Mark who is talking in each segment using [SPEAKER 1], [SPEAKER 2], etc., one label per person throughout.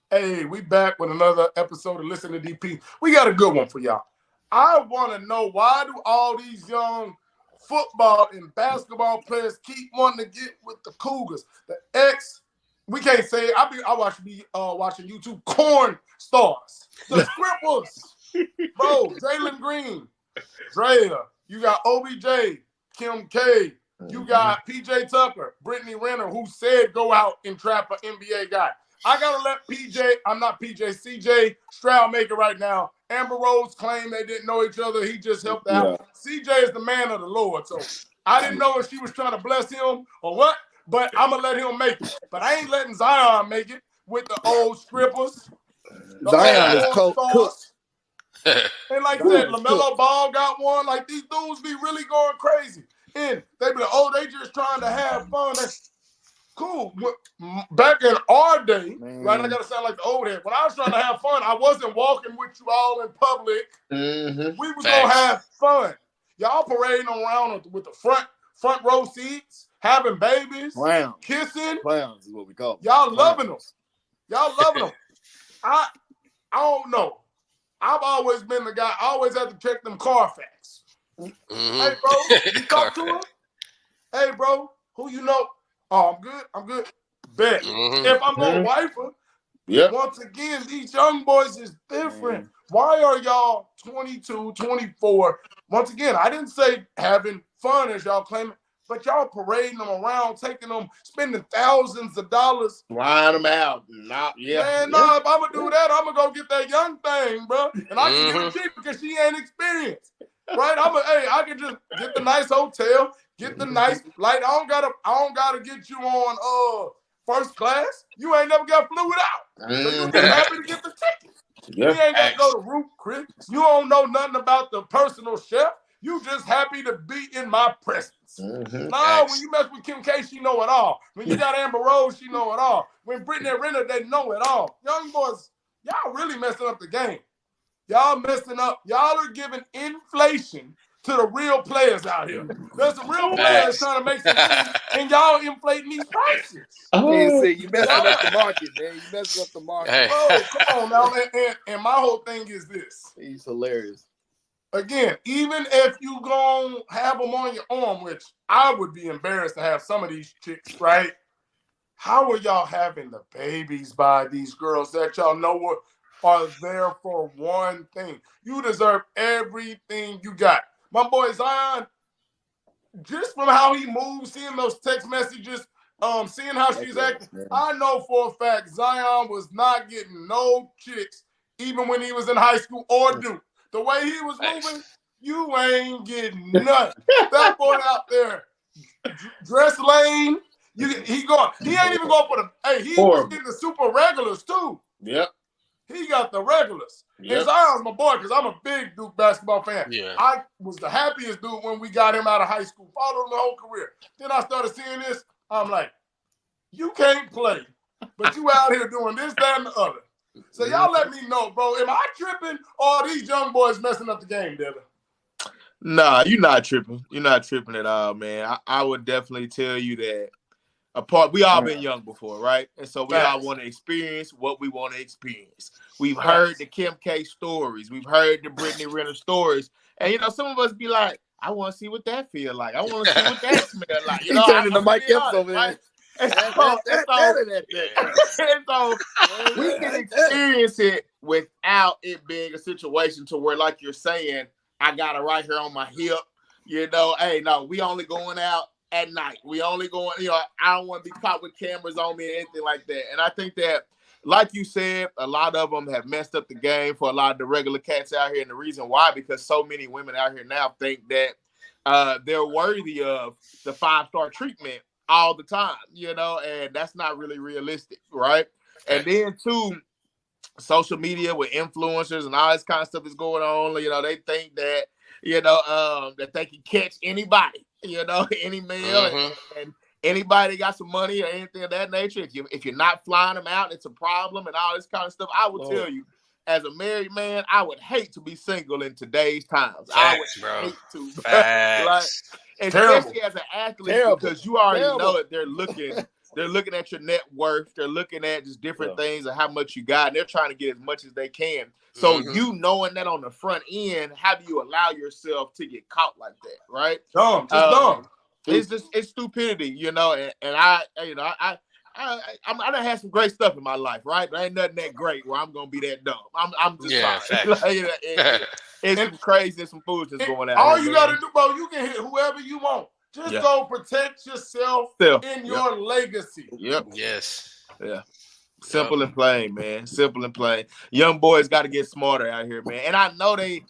[SPEAKER 1] Hey, we back with another episode of Listen to DP. We got a good one for y'all. I want to know, why do all these young football and basketball players keep wanting to get with the Cougars? We can't say it. I watching YouTube corn stars, the Scrippers, bro. Jalen Green, Drea. You got OBJ, Kim K. You got PJ Tucker, Brittany Renner, who said go out and trap an NBA guy. I gotta let CJ Stroud make it right now. Amber Rose claimed they didn't know each other. He just helped out. CJ is the man of the Lord. So I didn't know if she was trying to bless him or what, but I'm gonna let him make it. But I ain't letting Zion make it with the old Strippers.
[SPEAKER 2] Zion is cooked.
[SPEAKER 1] And like I said, LaMelo Ball got one. Like, these dudes be really going crazy. And they be like, oh, they just trying to have fun. Cool. Back in our day, right? I gotta sound like the old head. When I was trying to have fun, I wasn't walking with you all in public. We was gonna have fun. Y'all parading around with the front row seats, having babies, kissing.
[SPEAKER 2] Clowns is what we call them.
[SPEAKER 1] Y'all loving them. I don't know. I've always been the guy. I always have to check them Carfax. Hey, bro, you talk to him? Hey, bro, who you know? Oh, I'm good. Bet. If I'm going to wife her, once again, these young boys is different. Why are y'all 22, 24? Once again, I didn't say having fun as y'all claiming, but y'all parading them around, taking them, spending thousands of dollars.
[SPEAKER 2] Flying them out.
[SPEAKER 1] If I'm going to do that, I'm going to go get that young thing, bro. And I can get it cheap because she ain't experienced. Right? I can just get the nice hotel, get the nice flight. I don't gotta get you on first class. You ain't never got flew it out. So you just happy to get the ticket. You ain't gotta go to Root Chris. You don't know nothing about the personal chef. You just happy to be in my presence. Nah, when you mess with Kim K, she know it all. When you got Amber Rose, she know it all. When Brittany Renner, they know it all. Young boys, y'all really messing up the game. Y'all messing up. Y'all are giving inflation to the real players out here. There's some real players trying to make some things, and y'all inflating these prices.
[SPEAKER 2] You messing up the market, man. You messing up the market.
[SPEAKER 1] Bro, come on now. And my whole thing is this.
[SPEAKER 2] He's hilarious.
[SPEAKER 1] Again, even if you gonna have them on your arm, which I would be embarrassed to have some of these chicks, right? How are y'all having the babies by these girls that y'all know what are there for one thing? You deserve everything you got. My boy Zion, just from how he moves, seeing those text messages, seeing how she's acting, I know for a fact Zion was not getting no chicks, even when he was in high school or Duke. The way he was moving, you ain't getting nothing. That boy out there, dress lane, he ain't even going for he was getting the super regulars too.
[SPEAKER 2] Yep.
[SPEAKER 1] He got the regulars. And Zion's my boy because I'm a big Duke basketball fan.
[SPEAKER 3] Yeah.
[SPEAKER 1] I was the happiest dude when we got him out of high school. Followed him the whole career. Then I started seeing this. I'm like, you can't play, but you out here doing this, that, and the other. So y'all let me know, bro. Am I tripping or are these young boys messing up the game, Devin?
[SPEAKER 4] Nah, you're not tripping. You're not tripping at all, man. I would definitely tell you that we all been young before, right? And so we all want to experience what we want to experience. We've heard the Kim K stories. We've heard the Brittany Renner stories. And, some of us be like, I want to see what that feel like. I want to see what that smell like.
[SPEAKER 2] He's turning the mic up over there.
[SPEAKER 4] Right? And so we can experience it without it being a situation to where, like you're saying, I got it right here on my hip. Hey, no, we only going out at night. We only going, I don't want to be caught with cameras on me or anything like that. And I think that, like you said, a lot of them have messed up the game for a lot of the regular cats out here. And the reason why, because so many women out here now think that they're worthy of the 5-star treatment all the time, and that's not really realistic, right? And then too, social media with influencers and all this kind of stuff is going on. They think that, that they can catch anybody, any male and anybody got some money or anything of that nature. If you're not flying them out, it's a problem and all this kind of stuff. I will tell you, as a married man, I would hate to be single in today's times. I would hate to. Like, especially as an athlete, because you already know that they're looking They're looking at your net worth. They're looking at just different things and how much you got. And they're trying to get as much as they can. So you knowing that on the front end, how do you allow yourself to get caught like that, right?
[SPEAKER 1] Dumb.
[SPEAKER 4] It's stupidity, you know. And I done had some great stuff in my life, right? But ain't nothing that great where I'm gonna be that dumb. I'm just fine. Like, it's some crazy, some foolishness going on.
[SPEAKER 1] All you gotta do, bro, you can hit whoever you want. Just go protect yourself in your legacy.
[SPEAKER 4] Yep.
[SPEAKER 3] Yes.
[SPEAKER 4] Yeah. Simple and plain, man. Simple and plain. Young boys got to get smarter out here, man. And I know they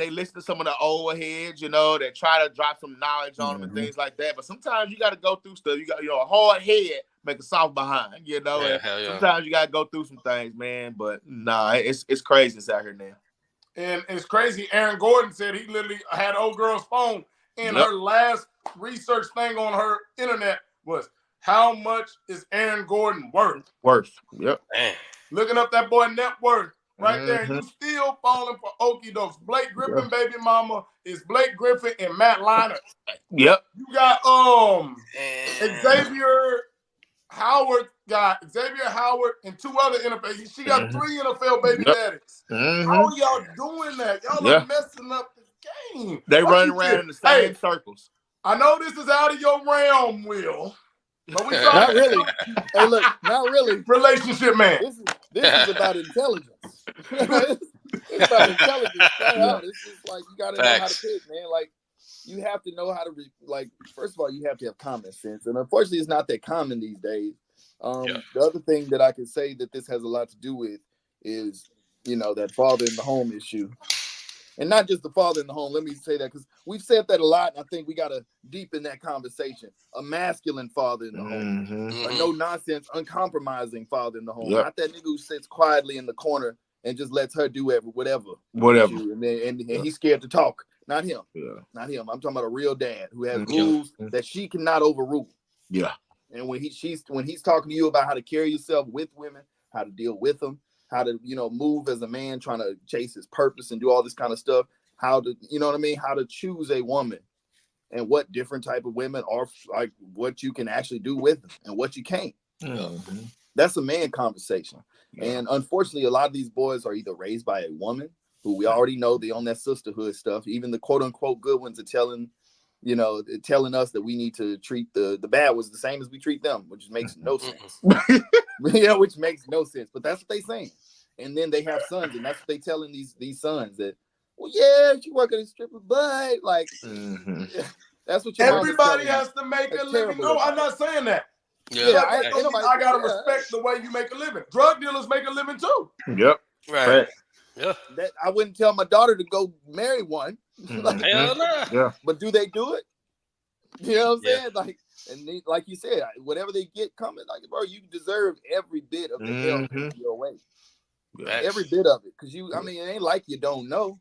[SPEAKER 4] listen to some of the old heads, you know, that try to drop some knowledge on them and things like that. But sometimes you got to go through stuff. You got, a hard head make a soft behind, you know.
[SPEAKER 3] Yeah,
[SPEAKER 4] and sometimes you got to go through some things, man. But nah, it's craziness out here now.
[SPEAKER 1] And it's crazy. Aaron Gordon said he literally had old girl's phone, and her last research thing on her internet was, how much is Aaron Gordon worth?
[SPEAKER 4] Yep.
[SPEAKER 3] Man.
[SPEAKER 1] Looking up that boy net worth right there. You still falling for okie dokes. Blake Griffin, baby mama, is Blake Griffin and Matt Leinart.
[SPEAKER 4] Yep.
[SPEAKER 1] You got Xavier Howard, and two other NFL. She got 3 NFL baby daddies. How are y'all doing that? Y'all are messing up the game.
[SPEAKER 4] They run around in the same circles.
[SPEAKER 1] I know this is out of your realm, Will. But we
[SPEAKER 2] not really. Hey, look, not really.
[SPEAKER 1] Relationship man.
[SPEAKER 2] This is about intelligence. It's about intelligence. It's just like you gotta know how to pick, man. Like you have to know how to first of all, you have to have common sense. And unfortunately it's not that common these days. The other thing that I can say that this has a lot to do with is, that father in the home issue. And not just the father in the home. Let me say that because we've said that a lot, and I think we got to deepen that conversation. A masculine father in the home, a no-nonsense, uncompromising father in the home. Not that nigga who sits quietly in the corner and just lets her do whatever. And he's scared to talk. Not him. Not him. I'm talking about a real dad who has rules that she cannot overrule.
[SPEAKER 4] Yeah.
[SPEAKER 2] And when he's talking to you about how to carry yourself with women, how to deal with them, how to, move as a man trying to chase his purpose and do all this kind of stuff, how to, how to choose a woman and what different type of women are, like what you can actually do with them and what you can't. That's a man conversation. And unfortunately, a lot of these boys are either raised by a woman who we already know they own that sisterhood stuff. Even the quote unquote good ones are telling us that we need to treat the bad ones the same as we treat them, which makes no sense. Which makes no sense. But that's what they saying. And then they have sons, and that's what they telling these sons that, well, yeah, you work at a stripper, but like that's what
[SPEAKER 1] everybody has to make a living. No, I'm not saying that. I gotta respect the way you make a living. Drug dealers make a living too.
[SPEAKER 4] Yep.
[SPEAKER 3] Right. Yeah.
[SPEAKER 2] That I wouldn't tell my daughter to go marry one.
[SPEAKER 3] Hell no.
[SPEAKER 4] Yeah.
[SPEAKER 2] But do they do it? You know what I'm saying? Like, and they, like you said, whatever they get coming, like, bro, you deserve every bit of the hell coming your way. Every bit of it. Because it ain't like you don't know.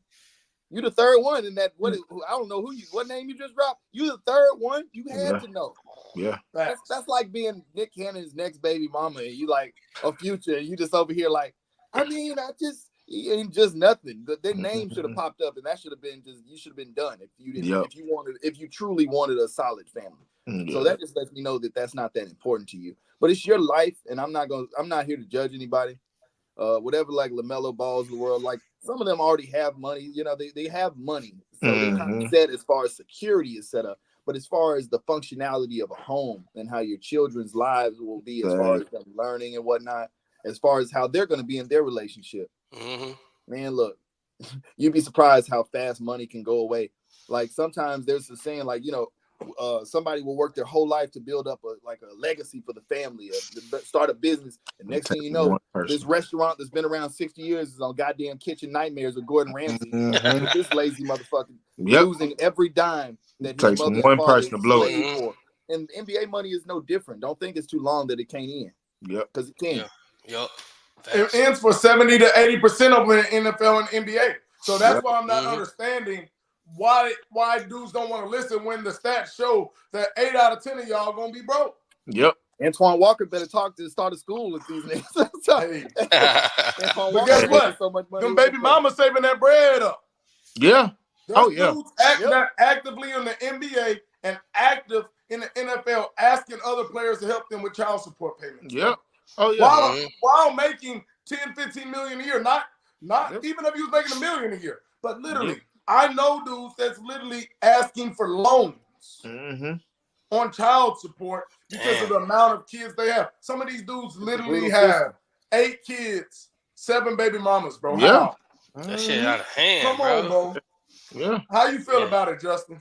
[SPEAKER 2] You the third one in that, I don't know what name you just dropped. You the third one, you had to know.
[SPEAKER 4] Yeah.
[SPEAKER 2] That's like being Nick Cannon's next baby mama, and you like a Future, and you just over here like, he ain't just nothing. Their name should have popped up, and that should have been you should have been done if you didn't. If you truly wanted a solid family. So that just lets me know that that's not that important to you. But it's your life, and I'm not here to judge anybody. Whatever, like LaMelo Balls of the world, like some of them already have money. They have money, so they kind of set as far as security is set up. But as far as the functionality of a home and how your children's lives will be, as far as them learning and whatnot, as far as how they're going to be in their relationship. Man, look, you'd be surprised how fast money can go away. Like sometimes there's a saying, like, somebody will work their whole life to build up a legacy for the family, start a business. And next thing you know, this restaurant that's been around 60 years is on goddamn Kitchen Nightmares with Gordon Ramsay. With this lazy motherfucker losing every dime that his mother and father slaved for. And NBA money is no different. Don't think it's too long that it can't end. Yep, because it can.
[SPEAKER 3] Yep.
[SPEAKER 1] It ends for 70 to 80% of the NFL and NBA. So that's why I'm not understanding why dudes don't want to listen when the stats show that 8 out of 10 of y'all gonna be broke.
[SPEAKER 4] Yep.
[SPEAKER 2] Antoine Walker better talk to the start of school with these niggas.
[SPEAKER 1] But guess what? So much money. Them baby mamas saving that bread up.
[SPEAKER 4] Yeah.
[SPEAKER 1] There's dudes actively in the NBA and active in the NFL asking other players to help them with child support payments.
[SPEAKER 4] Yep. Oh yeah.
[SPEAKER 1] While making 10, 15 million a year, not even if he was making $1 million a year, but literally, I know dudes that's literally asking for loans on child support because of the amount of kids they have. Some of these dudes literally have 8 kids, 7 baby mamas, bro.
[SPEAKER 4] Yeah.
[SPEAKER 1] How?
[SPEAKER 3] That shit out of hand,
[SPEAKER 1] Come on, bro.
[SPEAKER 4] Yeah.
[SPEAKER 1] How you feel about it, Justin?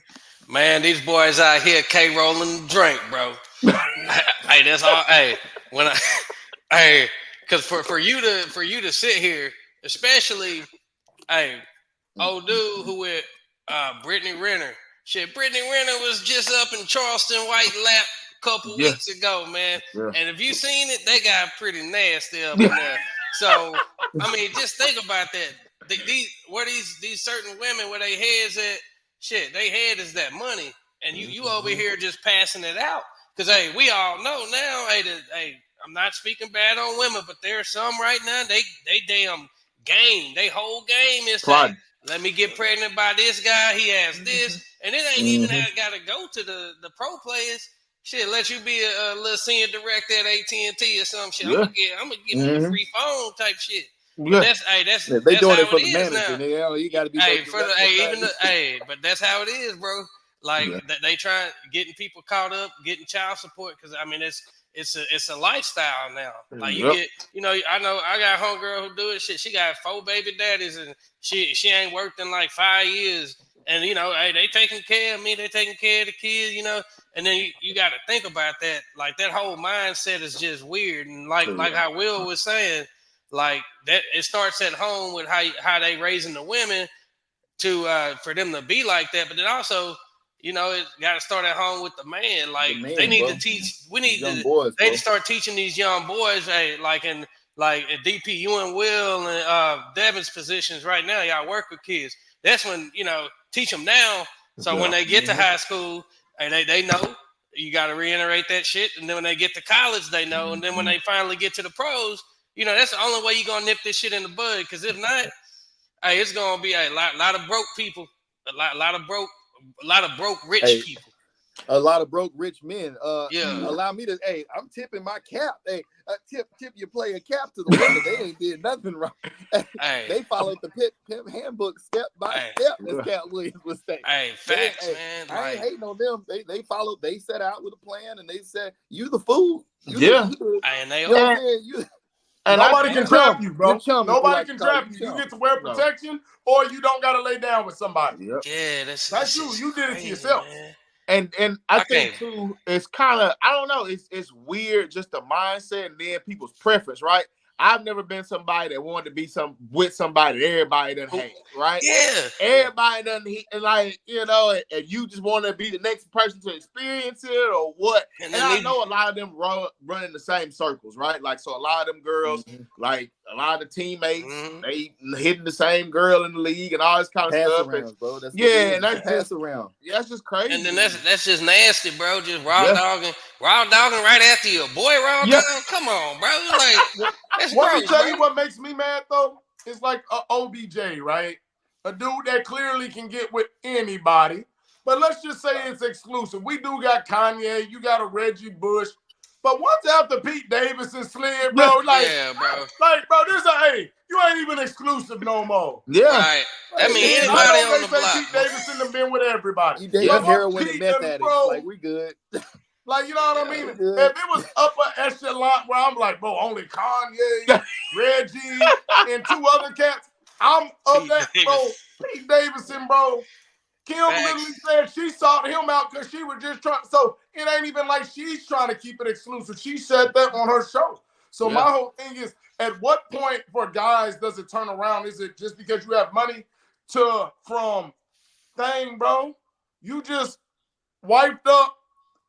[SPEAKER 3] Man, these boys out here K-rolling drink, bro. Hey, that's all. Hey, when because for you to sit here, especially, old dude who with Brittany Renner. Shit, Brittany Renner was just up in Charleston White Lap a couple weeks ago, man. Yeah. And if you seen it, they got pretty nasty up in there. So, I mean, just think about that. These certain women where they heads at, shit, they head is that money. And you over here just passing it out. Because, hey, we all know now, I'm not speaking bad on women, but there are some right now, they damn game. They whole game is saying, let me get pregnant by this guy. He has this. And it ain't even got to go to the pro players. Shit, let you be a little senior director at AT&T or some shit. Yeah. I'm gonna give you a free phone type shit. Yeah. That's
[SPEAKER 2] they doing it for the manager. You got to be.
[SPEAKER 3] But that's how it is, bro. Like they try getting people caught up, getting child support because I mean it's a lifestyle now. Like you get, I know I got a homegirl who do it. Shit, she got 4 baby daddies and she ain't worked in like 5 years. And they taking care of me, they taking care of the kids, And then you got to think about that. Like that whole mindset is just weird. And like how Will was saying, like that it starts at home with how they raising the women to for them to be like that. But then also, it got to start at home with the man. Like they need to teach. We need to. They start teaching these young boys. Like at DP, you and Will and Devin's positions right now. Y'all work with kids. That's when teach them now. So when they get to high school, they know you got to reiterate that shit. And then when they get to college, they know. And then when they finally get to the pros, that's the only way you're gonna nip this shit in the bud. Because if not, it's gonna be a lot of broke people, a lot of broke rich people.
[SPEAKER 2] A lot of broke rich men. Allow me to. I'm tipping my cap. Tip your player cap to the women. They ain't did nothing wrong. They followed the pimp handbook step by step. As Cat Williams would say.
[SPEAKER 3] Facts, man.
[SPEAKER 2] I ain't hating on them. They followed. They set out with a plan, and they said, "You the fool."
[SPEAKER 3] And they are.
[SPEAKER 1] And nobody can trap you, bro. Nobody can trap you. You get to wear protection, or you don't got to lay down with somebody.
[SPEAKER 3] Yeah, that's
[SPEAKER 1] you. You did it to yourself.
[SPEAKER 4] Man. And I think too, it's kind of, I don't know, it's weird, just the mindset and then people's preference, right? I've never been somebody that wanted to be with somebody that everybody doesn't hate, right?
[SPEAKER 3] Yeah.
[SPEAKER 4] Everybody doesn't hate, and you just want to be the next person to experience it or what. And I know a lot of them run in the same circles, right? Like, so a lot of them girls, like a lot of the teammates, they hitting the same girl in the league and all this kind of stuff.
[SPEAKER 2] Around, bro. That's
[SPEAKER 4] and that's
[SPEAKER 2] pass around.
[SPEAKER 4] Yeah, that's just crazy.
[SPEAKER 3] And then that's just nasty, bro. Just raw dogging right after you. Boy, raw dogging. Come on, bro. Like, that's
[SPEAKER 1] let me tell you what makes me mad though. It's like a OBJ, right? A dude that clearly can get with anybody. But let's just say it's exclusive. We do got Kanye, you got a Reggie Bush. But once after Pete Davidson slid, bro, bro. There's you ain't even exclusive no more.
[SPEAKER 4] Yeah.
[SPEAKER 3] Right. I mean, anybody on the block.
[SPEAKER 1] Pete Davidson have been with everybody.
[SPEAKER 2] He dated heroin and meth addicts. Like, we good.
[SPEAKER 1] Like, you know what I mean? If it was upper echelon where I'm like, bro, only Kanye, Reggie, and 2 other cats, I'm up that, bro. Pete Davidson, bro. Kim literally said she sought him out because she was just trying. So it ain't even like she's trying to keep it exclusive. She said that on her show. So my whole thing is, at what point for guys does it turn around? Is it just because you have money from thing, bro? You just wiped up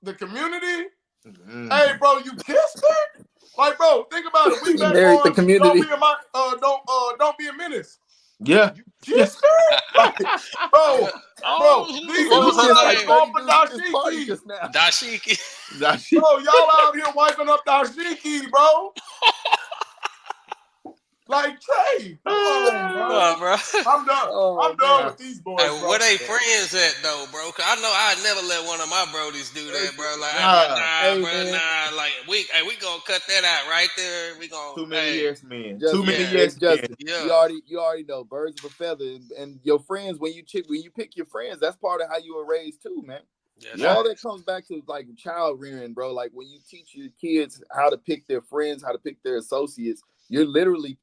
[SPEAKER 1] the community. Hey, bro, you kissed her? Like, bro, think about it. We
[SPEAKER 2] married the community.
[SPEAKER 1] Don't be a menace.
[SPEAKER 4] Yeah.
[SPEAKER 1] You kissed her? Like, bro, these dudes are like going for
[SPEAKER 3] Dashiki.
[SPEAKER 1] Bro, y'all out here wiping up dashiki, bro. Like Trey, come on,
[SPEAKER 3] bro.
[SPEAKER 1] I'm done. I'm done with these boys,
[SPEAKER 3] Hey,
[SPEAKER 1] bro.
[SPEAKER 3] where they friends at though, bro? Cause I know I'd never let one of my brodies do that, bro. Like, nah. Like we gonna cut that out right there. We gonna
[SPEAKER 4] too many yes men.
[SPEAKER 2] Justin,
[SPEAKER 4] Too many yes men.
[SPEAKER 2] Justin, you already know birds of a feather, and your friends when you pick your friends, that's part of how you were raised too, man. All that comes back to like child rearing, bro. Like when you teach your kids how to pick their friends, how to pick their associates, you're literally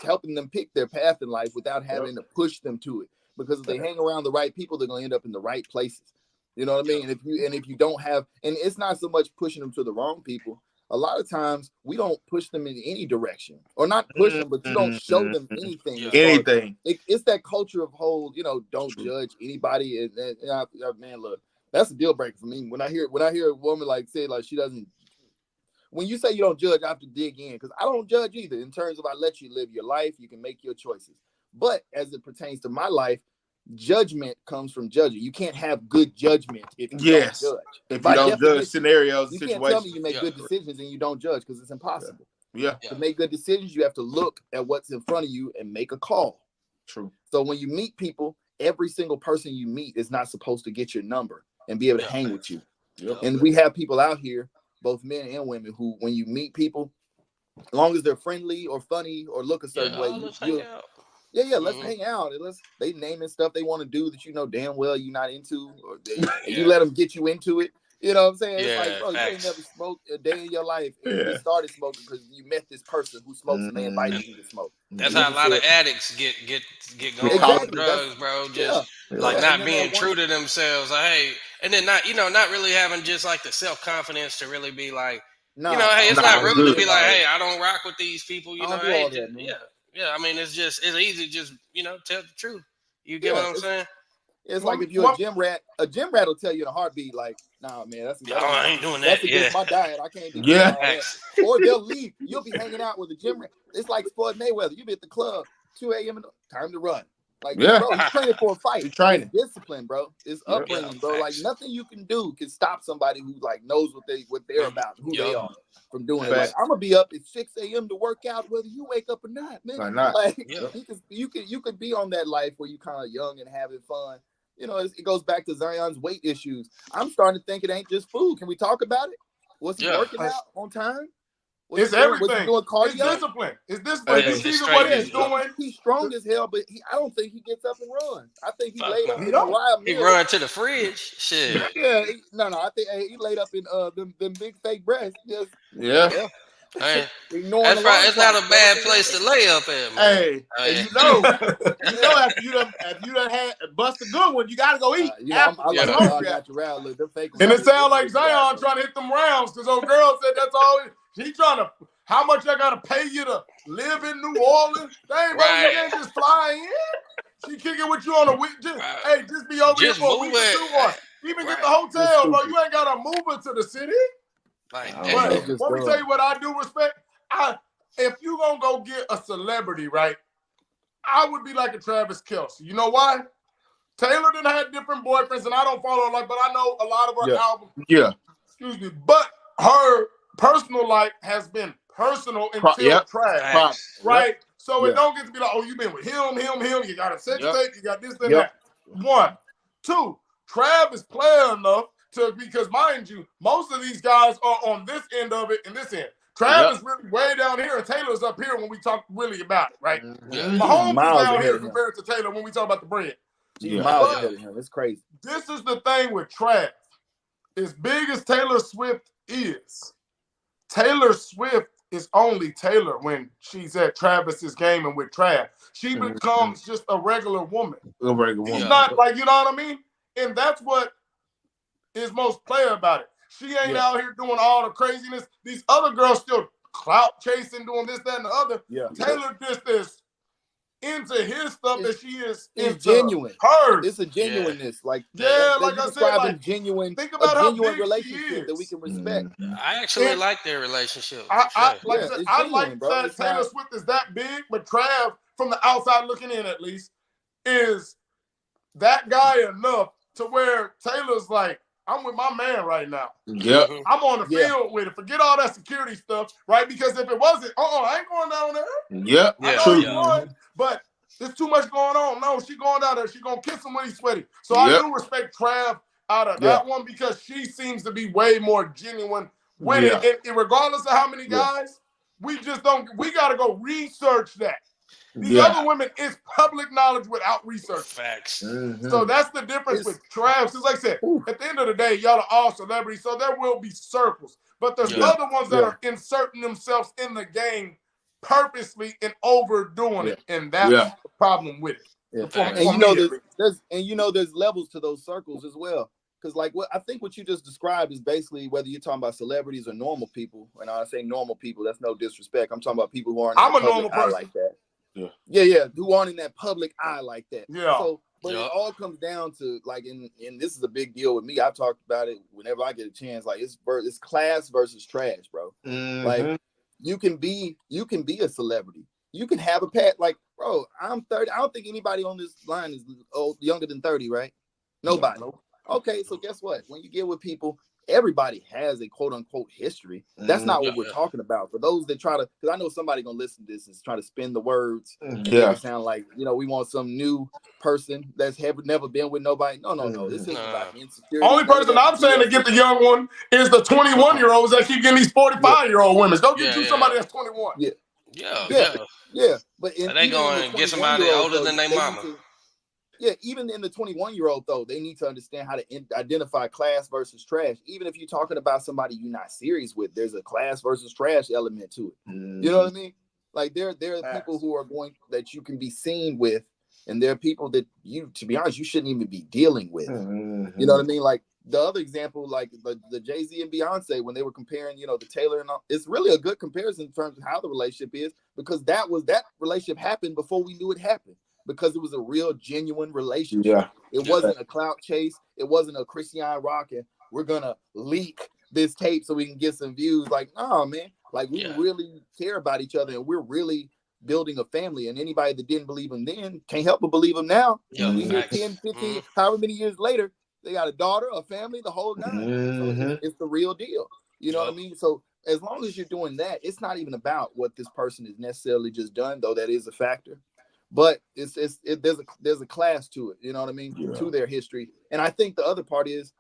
[SPEAKER 2] helping them pick their path in life without having to push them to it. Because if they hang around the right people, they're gonna end up in the right places. You know what I mean? And if you don't have, and it's not so much pushing them to the wrong people. A lot of times we don't push them in any direction, or not push them, but you don't show them anything.
[SPEAKER 4] Anything.
[SPEAKER 2] It's that culture of whole, don't judge anybody. And man, look, that's a deal breaker for me. When I hear a woman like say like she doesn't. When you say you don't judge, I have to dig in because I don't judge either. In terms of I let you live your life, you can make your choices. But as it pertains to my life, judgment comes from judging. You can't have good judgment if you don't judge.
[SPEAKER 4] If you don't judge scenarios,
[SPEAKER 2] you can't tell me you make good decisions and you don't judge because it's impossible. To make good decisions, you have to look at what's in front of you and make a call.
[SPEAKER 4] True.
[SPEAKER 2] So when you meet people, every single person you meet is not supposed to get your number and be able to hang with you. And we have people out here, both men and women, who when you meet people, as long as they're friendly or funny or look a certain way, let's hang out. And they naming stuff they want to do that you know damn well you're not into, or you let them get you into it. You know what I'm saying? It's like, bro, you ain't never smoked a day in your life. And you started smoking because you met this person who smokes and they invited you to smoke.
[SPEAKER 3] That's how a lot of addicts get going on drugs, bro. Just like not being true to themselves. Like, hey, and then not really having just like the self-confidence to really be like, hey, it's not really to be like, hey, I don't rock with these people. I mean, it's easy to just, tell the truth. You get what I'm saying?
[SPEAKER 2] It's like if you're a gym rat will tell you in a heartbeat, like, nah, man,
[SPEAKER 3] I ain't doing that.
[SPEAKER 2] That's against my diet. I can't do that. Or they'll leave. You'll be hanging out with a gym rat. It's like Floyd Mayweather. You'll be at the club, 2 a.m. Time to run. Like, bro, you're training for a fight. You're training. It's discipline, bro. It's upbringing, bro. Like nothing you can do can stop somebody who like knows what they're about, who they are, from doing it. Like, I'm gonna be up at 6 a.m. to work out, whether you wake up or not, man. Like you could be on that life where you kind of young and having fun. It goes back to Zion's weight issues. I'm starting to think it ain't just food. Can we talk about it? Was he working out on time?
[SPEAKER 1] It's everything.
[SPEAKER 2] Was he doing cardio?
[SPEAKER 1] It's discipline. It's discipline. You see what he's doing.
[SPEAKER 2] He's strong as hell, but I don't think he gets up and runs. I think he laid up in a wild
[SPEAKER 3] meal. He run to the fridge. Shit.
[SPEAKER 2] Yeah. I think he laid up in them big fake breasts.
[SPEAKER 3] Hey, it's not a bad place to lay up at, man.
[SPEAKER 4] Hey, after you done had bust a good one, you gotta go eat.
[SPEAKER 1] And it sounds like Zion trying to hit them rounds because old girl said that's all he trying to. How much I gotta pay you to live in New Orleans? Dang, bro, you can't just fly in. She kicking with you on a week. Just be over here for a week or 2 months. Even get the hotel, bro. You ain't gotta move into the city.
[SPEAKER 3] Like,
[SPEAKER 1] let me tell you what I do respect. If you gonna go get a celebrity, right, I would be like a Travis Kelce. You know why? Taylor done had different boyfriends, and I don't follow her, but I know a lot of her albums. Excuse me. But her personal life has been personal until trash. Right? So it don't get to be like, oh, you been with him. You got a sex tape. You got this, and that. 1. 2, Trav is player enough because mind you, most of these guys are on this end of it and this end. Travis is really way down here and Taylor's up here when we talk really about it, right? Mahomes is down here compared to Taylor when we talk about the bread.
[SPEAKER 2] Miles ahead of him. It's crazy.
[SPEAKER 1] This is the thing with Trav. As big as Taylor Swift is, Taylor Swift is only Taylor when she's at Travis's game and with Trav. She becomes just a regular woman. She's not like, you know what I mean? And that's what is most player about it. She ain't out here doing all the craziness. These other girls still clout chasing, doing this, that, and the other. Taylor just is into his stuff that she is into
[SPEAKER 2] genuine.
[SPEAKER 1] Hers.
[SPEAKER 2] It's a genuineness. Like
[SPEAKER 1] like I said, like,
[SPEAKER 2] genuine.
[SPEAKER 1] Think about how big
[SPEAKER 2] relationship that we can respect.
[SPEAKER 3] I actually like their relationship.
[SPEAKER 1] I like that Taylor Swift is that big, but Trav, from the outside looking in at least, is that guy enough to where Taylor's like, I'm with my man right now.
[SPEAKER 4] Yep.
[SPEAKER 1] I'm on the field with it. Forget all that security stuff, right? Because if it wasn't, I ain't going down there.
[SPEAKER 4] Yep.
[SPEAKER 1] I know he won, but there's too much going on. No, she going down there. She gonna kiss him when he's sweaty. So I do respect Trav out of that one because she seems to be way more genuine with it. And regardless of how many guys, we just don't. We gotta go research that. These other women is public knowledge without research.
[SPEAKER 3] Facts.
[SPEAKER 1] So that's the difference with Trav. Because like I said, at the end of the day, y'all are all celebrities, so there will be circles. But there's other ones that are inserting themselves in the game purposely and overdoing it, and that's the problem with it.
[SPEAKER 2] And there's levels to those circles as well. Because I think what you just described is basically whether you're talking about celebrities or normal people. And I say normal people, that's no disrespect. I'm talking about people who aren't. I'm a normal person like that. Yeah, who aren't in that public eye like that. Yeah. So, but it all comes down to and this is a big deal with me. I've talked about it whenever I get a chance. It's class versus trash, bro. Like you can be a celebrity. You can have a pet. Bro, I'm 30. I don't think anybody on this line is younger than 30, right? Nobody. No. Okay, so guess what? When you get with people, everybody has a quote unquote history. That's not what we're talking about. For those that try to, because I know somebody gonna listen to this and try to spin the words. Make it sound like we want some new person that's never been with nobody. No. This isn't about insecurity.
[SPEAKER 1] Only person I'm saying to get the young one is the 21-year-olds that keep getting these 45-year-old women. Don't get you somebody that's 21.
[SPEAKER 2] Yeah. But
[SPEAKER 3] they going to get somebody older than their mama.
[SPEAKER 2] Even in the 21-year-old, though, they need to understand how to identify class versus trash. Even if you're talking about somebody you're not serious with, there's a class versus trash element to it. You know what I mean? Like there are people who are that you can be seen with, and there are people that to be honest, you shouldn't even be dealing with. You know what I mean? Like the other example, like the Jay-Z and Beyonce, when they were comparing, the Taylor and all, it's really a good comparison in terms of how the relationship is, because that relationship happened before we knew it happened. Because it was a real, genuine relationship. It wasn't a clout chase. It wasn't a Christian Rock and we're gonna leak this tape so we can get some views. No, man. We really care about each other and we're really building a family. And anybody that didn't believe him then can't help but believe him now. We hear 10, 15, however many years later, they got a daughter, a family, the whole nine. So it's the real deal. You know what I mean? So as long as you're doing that, it's not even about what this person has necessarily just done, though that is a factor. But there's a class to it, you know what I mean, to their history. And I think the other part is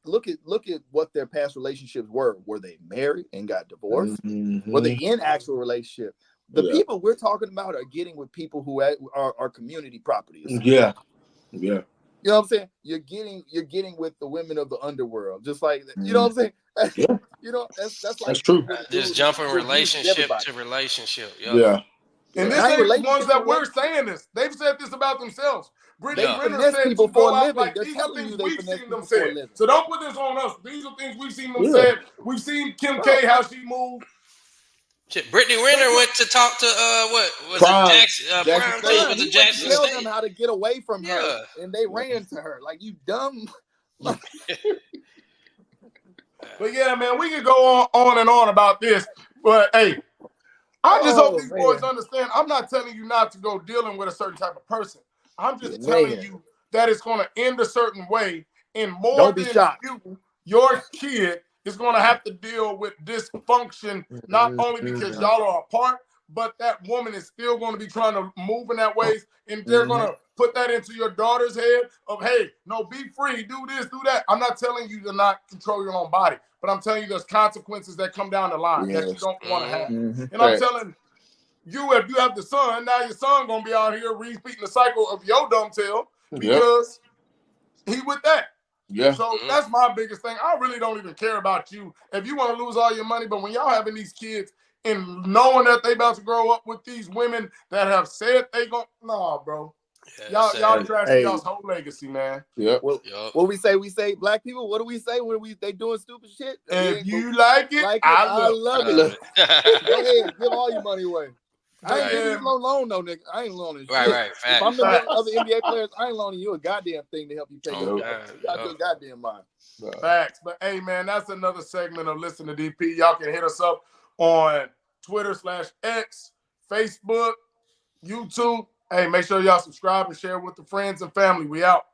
[SPEAKER 2] look at what their past relationships were. Were they married and got divorced? Were they in actual relationship? The people we're talking about are getting with people who are community properties.
[SPEAKER 4] Yeah.
[SPEAKER 2] You know what I'm saying? You're getting with the women of the underworld, just like that. You know what I'm saying? That's
[SPEAKER 4] true.
[SPEAKER 3] Just jump from relationship to relationship.
[SPEAKER 4] Yeah.
[SPEAKER 1] And this ain't ones that we're saying this. They've said this about themselves. Brittany Renner said to go out like these are things we've seen them say. So don't put this on us. These are things we've seen them say. We've seen Kim K, how she moved.
[SPEAKER 3] Shit, Brittany Renner went to talk to what was it Jackson? Was it Jackson
[SPEAKER 2] State? Tell them how to get away from her, and they ran to her. Like, you dumb.
[SPEAKER 1] But yeah, man, we could go on and on about this. But hey, I just hope these boys understand. I'm not telling you not to go dealing with a certain type of person. I'm just telling you that it's going to end a certain way, and more than your kid is going to have to deal with dysfunction, not only because y'all are apart, but that woman is still going to be trying to move in that ways, and they're going to put that into your daughter's head of, hey, no, be free, do this, do that. I'm not telling you to not control your own body, but I'm telling you there's consequences that come down the line that you don't want to have. And I'm telling you, if you have the son, now your son going to be out here repeating the cycle of your dumb tail because he with that. So that's my biggest thing. I really don't even care about you. If you want to lose all your money, but when y'all having these kids and knowing that they about to grow up with these women that have said they gon' bro. Y'all trashing y'all's whole legacy, man.
[SPEAKER 2] What we say black people, what do we say when they doing stupid shit?
[SPEAKER 1] If you like it, I love it.
[SPEAKER 2] Go ahead, give all your money away. I ain't giving you no loan, no nigga. I ain't loaning shit.
[SPEAKER 3] Right.
[SPEAKER 2] If I'm the other NBA players, I ain't loaning you a goddamn thing to help you pay your bill. You got your goddamn mind.
[SPEAKER 1] Facts. But hey, man, that's another segment of Listen to DP. Y'all can hit us up on Twitter/X, Facebook, YouTube. Hey, make sure y'all subscribe and share with the friends and family. We out.